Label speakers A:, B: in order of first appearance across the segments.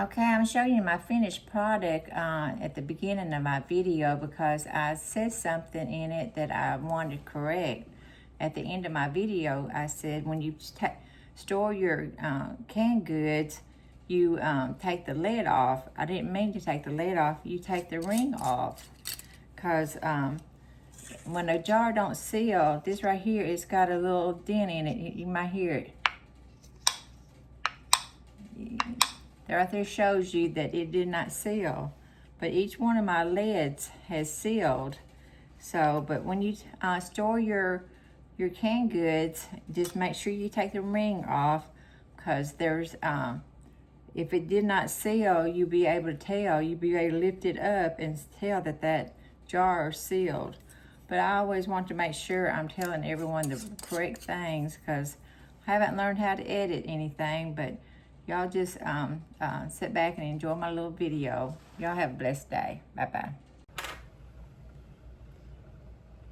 A: Okay, I'm showing you my finished product at the beginning of my video because I said something in it that I wanted to correct. At the end of my video, I said when you store your canned goods, you take the lid off. I didn't mean to take the lid off. You take the ring off because when a jar don't seal, this right here, it's got a little dent in it. You might hear it. Right there shows you that it did not seal, but each one of my lids has sealed. So, but when you store your canned goods, just make sure you take the ring off, because there's if it did not seal, you'll be able to tell. You'll be able to lift it up and tell that that jar is sealed. But I always want to make sure I'm telling everyone the correct things, because I haven't learned how to edit anything, but y'all just sit back and enjoy my little video. Y'all have a blessed day. Bye-bye.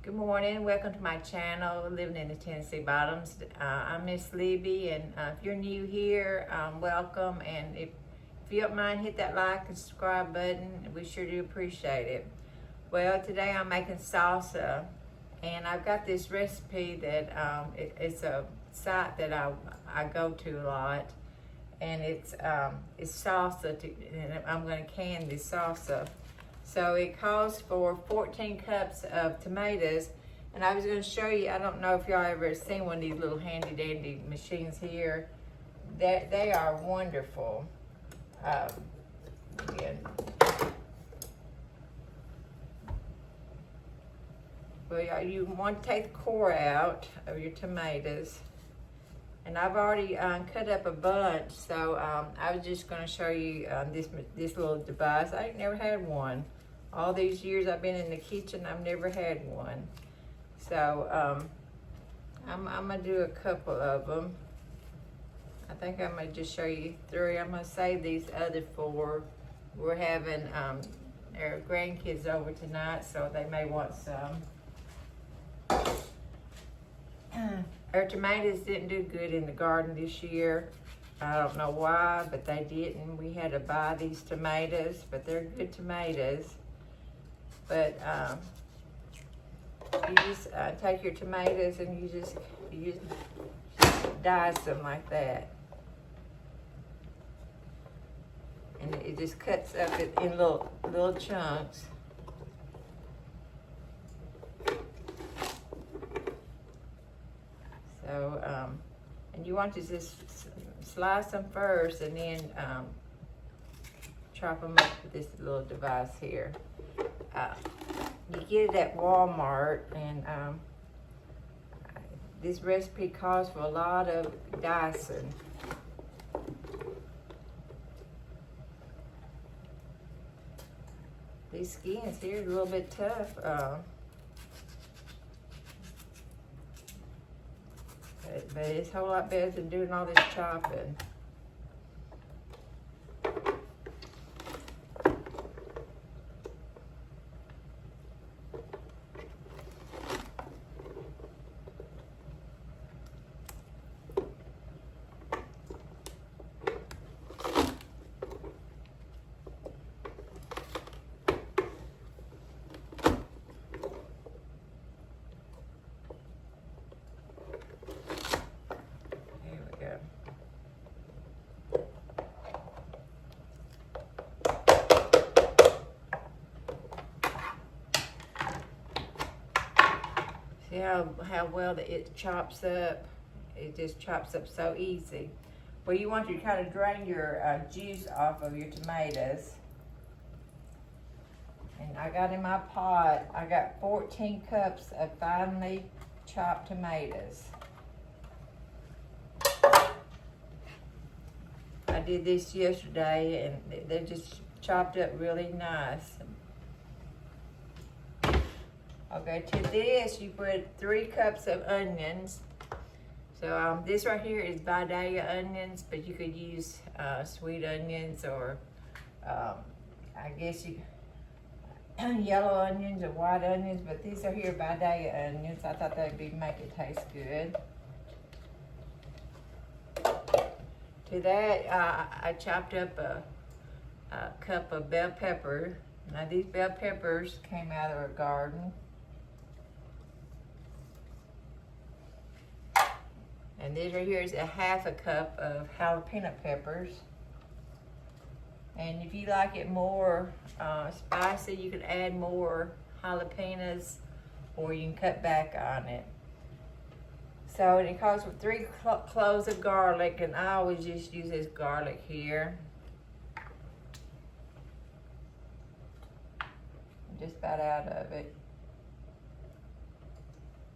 A: Good morning. Welcome to my channel, Living in the Tennessee Bottoms. I'm Miss Libby, and if you're new here, welcome. And if you don't mind, hit that like and subscribe button. We sure do appreciate it. Well, today I'm making salsa, and I've got this recipe that it's a site that I go to a lot. And it's salsa, and I'm going to can this salsa. So it calls for 14 cups of tomatoes, and I was going to show you, I don't know if y'all ever seen one of these little handy dandy machines here. They are wonderful. Again. Well, you want to take the core out of your tomatoes. And I've already cut up a bunch, so I was just going to show you this little device. I ain't never had one. All these years I've been in the kitchen, I've never had one. So I'm going to do a couple of them. I think I'm going to just show you 3. I'm going to save these other 4. We're having our grandkids over tonight, so they may want some. Our tomatoes didn't do good in the garden this year. I don't know why, but they didn't. We had to buy these tomatoes, but they're good tomatoes. But you just take your tomatoes and you just dice them like that. And it just cuts up in little chunks. So, and you want to just slice them first and then chop them up with this little device here. You get it at Walmart, and this recipe calls for a lot of dicing. These skins here are a little bit tough. But it's a whole lot better than doing all this chopping. See how well it chops up? It just chops up so easy. Well, you want to kind of drain your juice off of your tomatoes. And I got in my pot, I got 14 cups of finely chopped tomatoes. I did this yesterday, and they're just chopped up really nice. Okay, to this you put 3 cups of onions. So this right here is Vidalia onions, but you could use sweet onions, or I guess you yellow onions or white onions, but these are here Vidalia onions. I thought that'd make it taste good. To that, I chopped up a cup of bell pepper. Now these bell peppers came out of our garden. And this right here is a half a cup of jalapeno peppers. And if you like it more spicy, you can add more jalapenos, or you can cut back on it. So it calls for 3 cloves of garlic, and I always just use this garlic here. Just about out of it.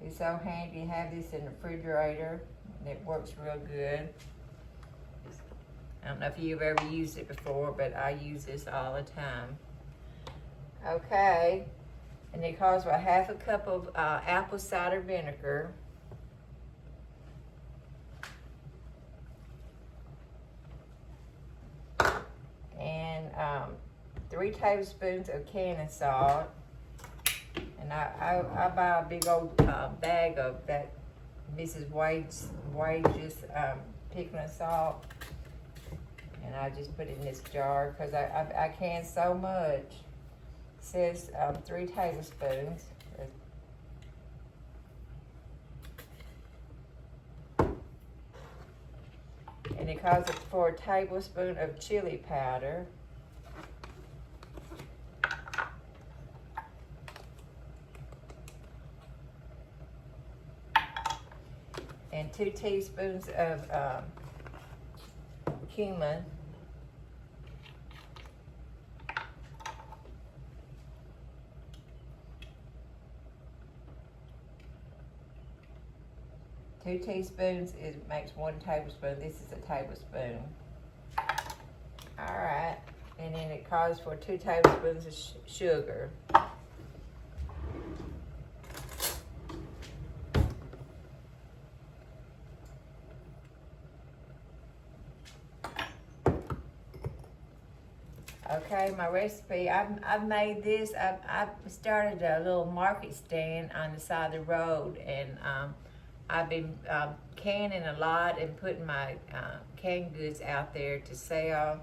A: It's so handy to have this in the refrigerator, and it works real good. I don't know if you've ever used it before, but I use this all the time. Okay, and it calls for a half a cup of apple cider vinegar. And 3 tablespoons of canning salt. And I buy a big old bag of that Mrs. Wade's pickling salt. And I just put it in this jar because I can so much. It says 3 tablespoons. And it calls for a tablespoon of chili powder. And 2 teaspoons of cumin. Two teaspoons makes 1 tablespoon. This is a tablespoon. All right, and then it calls for 2 tablespoons of sugar. Okay, my recipe, I've made this. I've started a little market stand on the side of the road, and I've been canning a lot and putting my canned goods out there to sell.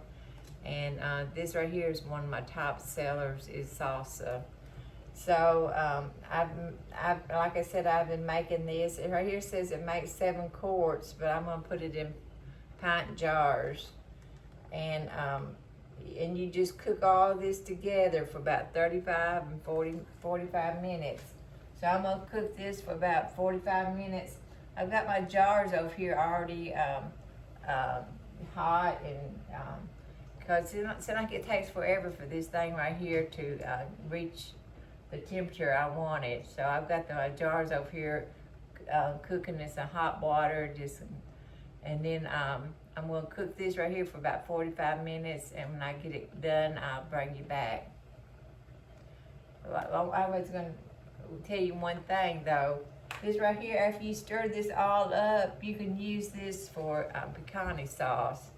A: And this right here is one of my top sellers, is salsa. So I've like I said, I've been making this. It right here says it makes 7 quarts, but I'm gonna put it in pint jars. And you just cook all this together for about 35 and 45 minutes. So I'm gonna cook this for about 45 minutes. I've got my jars over here already hot, and because it's like it takes forever for this thing right here to reach the temperature I want it. So I've got my jars over here cooking this in hot water, and then I'm gonna cook this right here for about 45 minutes, and when I get it done, I'll bring you back. I was gonna tell you one thing though. This right here, after you stir this all up, you can use this for pecani sauce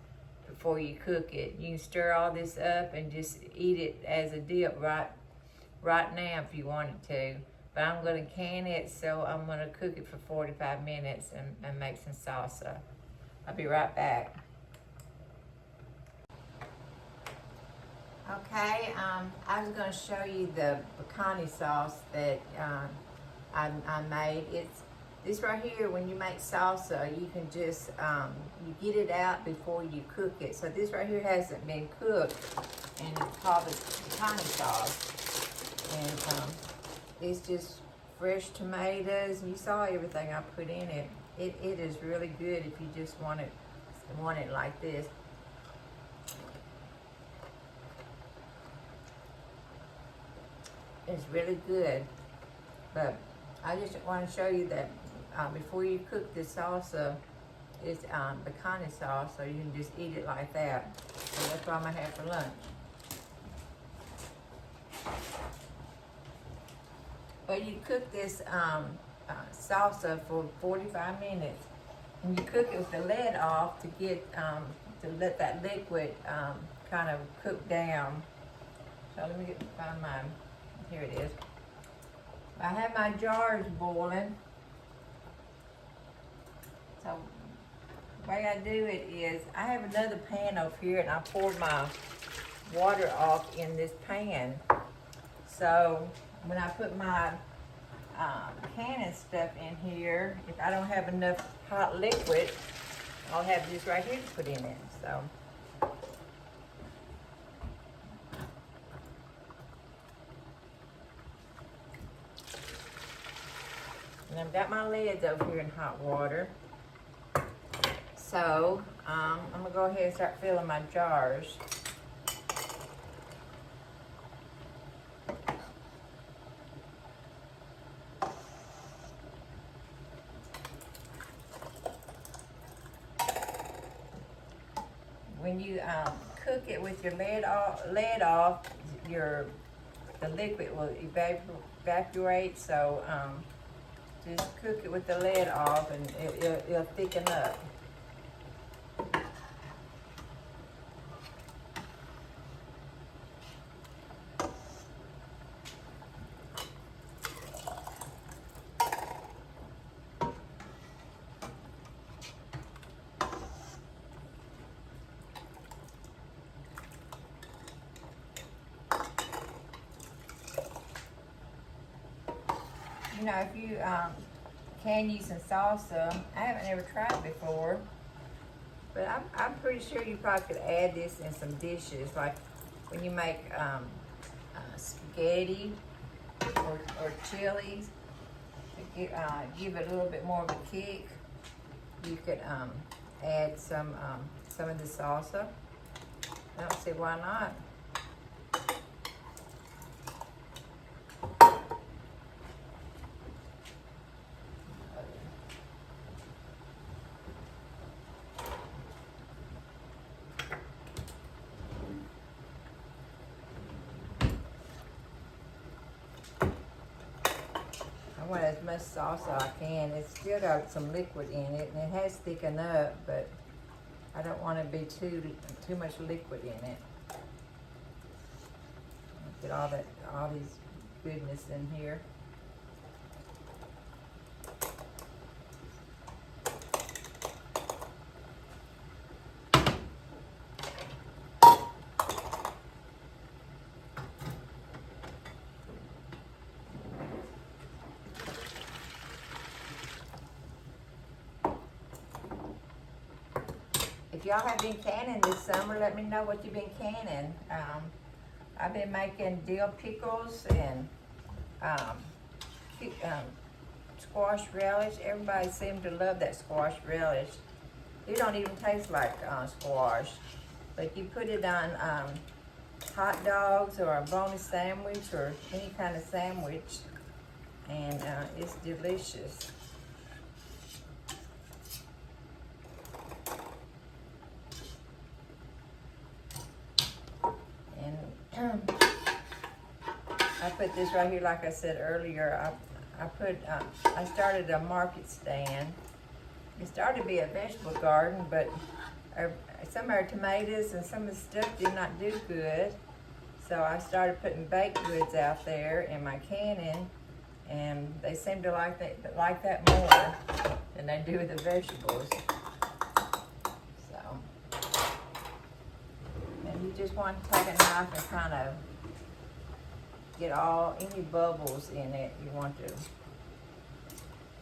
A: before you cook it. You can stir all this up and just eat it as a dip right now if you wanted to. But I'm gonna can it, so I'm gonna cook it for 45 minutes and make some salsa. I'll be right back. Okay, I was going to show you the pecani sauce that I made. It's this right here. When you make salsa, you can just you get it out before you cook it. So this right here hasn't been cooked, and it's called the pecani sauce. And it's just fresh tomatoes, and you saw everything I put in it. It is really good if you just want it like this. It's really good, but I just want to show you that before you cook this salsa, it's pecani sauce, so you can just eat it like that. So that's what I'm gonna have for lunch. But you cook this salsa for 45 minutes, and you cook it with the lid off to get to let that liquid kind of cook down. So let me find mine. Here it is. I have my jars boiling. So the way I do it is I have another pan over here, and I poured my water off in this pan. So when I put my canning stuff in here, if I don't have enough hot liquid, I'll have this right here to put in it. So and I've got my lids over here in hot water. So I'm gonna go ahead and start filling my jars. When you cook it with your lid off, the liquid will evaporate. So just cook it with the lid off, and it'll thicken up. You know, if you can use some salsa, I haven't ever tried it before, but I'm pretty sure you probably could add this in some dishes, like when you make spaghetti or chilies, to give it a little bit more of a kick. You could add some of the salsa. I don't see why not. I want as much salsa as I can. It's still got some liquid in it, and it has thickened up, but I don't want to be too much liquid in it. Get all these goodness in here. If y'all have been canning this summer, let me know what you've been canning. I've been making dill pickles and squash relish. Everybody seems to love that squash relish. It don't even taste like squash, but you put it on hot dogs or a boneless sandwich or any kind of sandwich, and it's delicious. I put this right here, like I said earlier. I started a market stand. It started to be a vegetable garden, but some of our tomatoes and some of the stuff did not do good. So I started putting baked goods out there in my canning, and they seem to like that more than they do the vegetables. So, and you just want to take a knife and kind of get any bubbles in it. You want to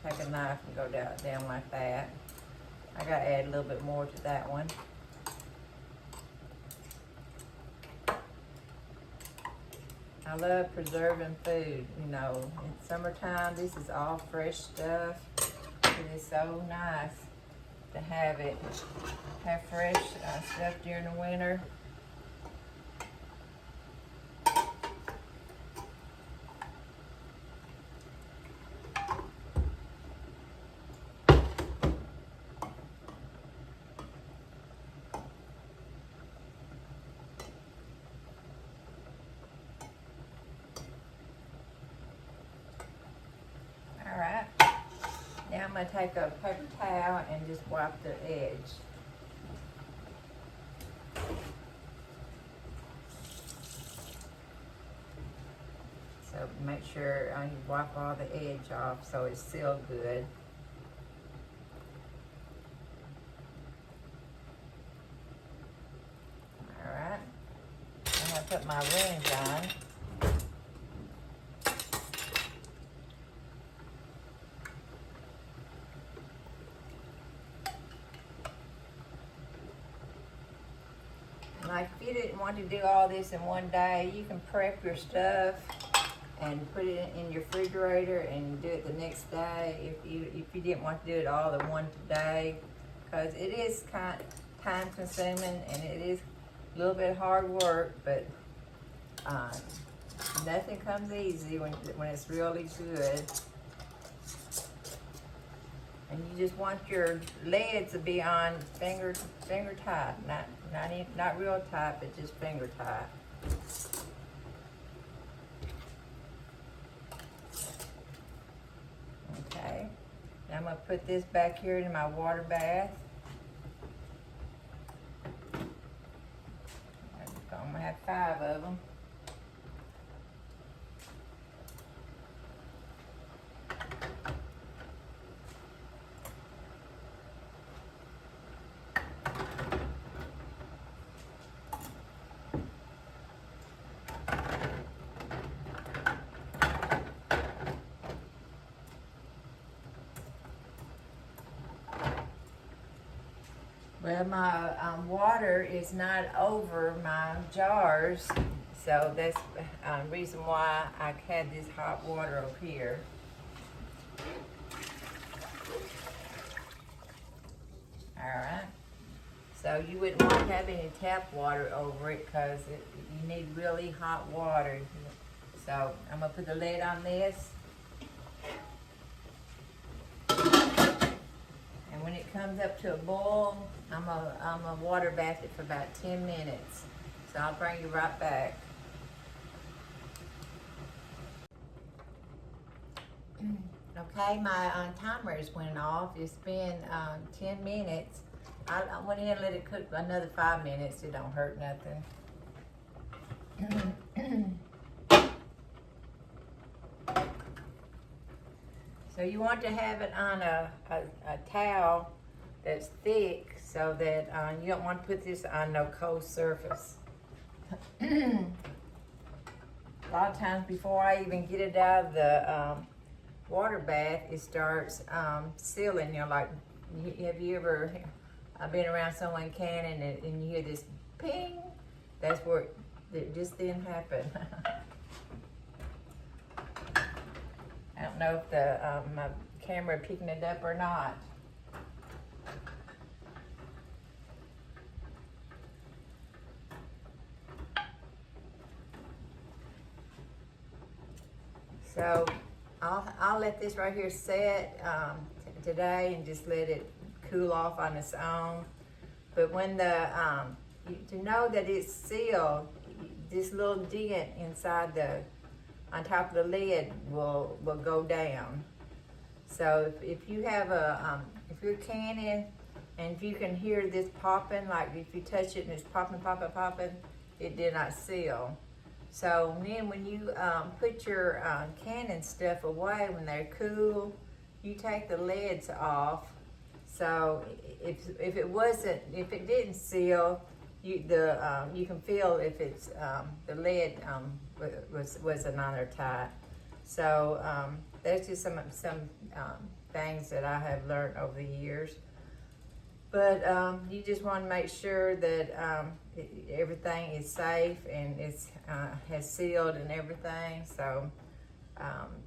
A: take a knife and go down like that. I gotta add a little bit more to that one. I love preserving food, you know. In summertime, this is all fresh stuff. It is so nice to have fresh stuff during the winter. Alright, now I'm going to take a paper towel and just wipe the edge. So make sure you wipe all the edge off so it's sealed good. Alright, put my rings on. Like if you didn't want to do all this in one day, you can prep your stuff and put it in your refrigerator and do it the next day if you didn't want to do it all in one day, because it is kind of time consuming and it is a little bit hard work, but nothing comes easy when it's really good. And you just want your leads to be on finger tight, not real tight, but just finger tight. Okay, now I'm gonna put this back here in my water bath. I'm gonna have 5 of them. Well, my water is not over my jars, so that's the reason why I had this hot water over here. Alright, so you wouldn't want to have any tap water over it because you need really hot water. So I'm going to put the lid on this. And when it comes up to a boil, I'm a water bath it for about 10 minutes. So I'll bring you right back. Okay, my timer is went off. It's been 10 minutes. I went in and let it cook another 5 minutes. It don't hurt nothing. So you want to have it on a towel that's thick so that you don't want to put this on no cold surface. A lot of times before I even get it out of the water bath, it starts sealing. You know, like, have you ever been around someone canning and you hear this ping? That's where it just didn't happen. I don't know if the my camera picking it up or not. So I'll let this right here set today and just let it cool off on its own. But when the to know that it's sealed, this little dent inside on top of the lid will go down. So if you have if you're canning and if you can hear this popping, like if you touch it and it's popping, it did not seal. So then when you put your canning stuff away when they're cool, you take the lids off. So if it didn't seal, you can feel if it's the lid wasn't on there tight. So that's just some things that I have learned over the years. But you just want to make sure that everything is safe and it's has sealed and everything. So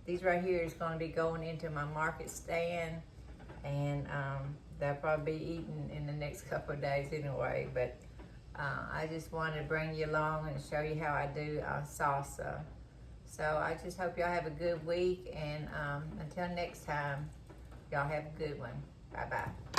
A: these right here is going to be going into my market stand, and they'll probably be eaten in the next couple of days anyway. But I just wanted to bring you along and show you how I do salsa. So I just hope y'all have a good week, and until next time, y'all have a good one. Bye-bye.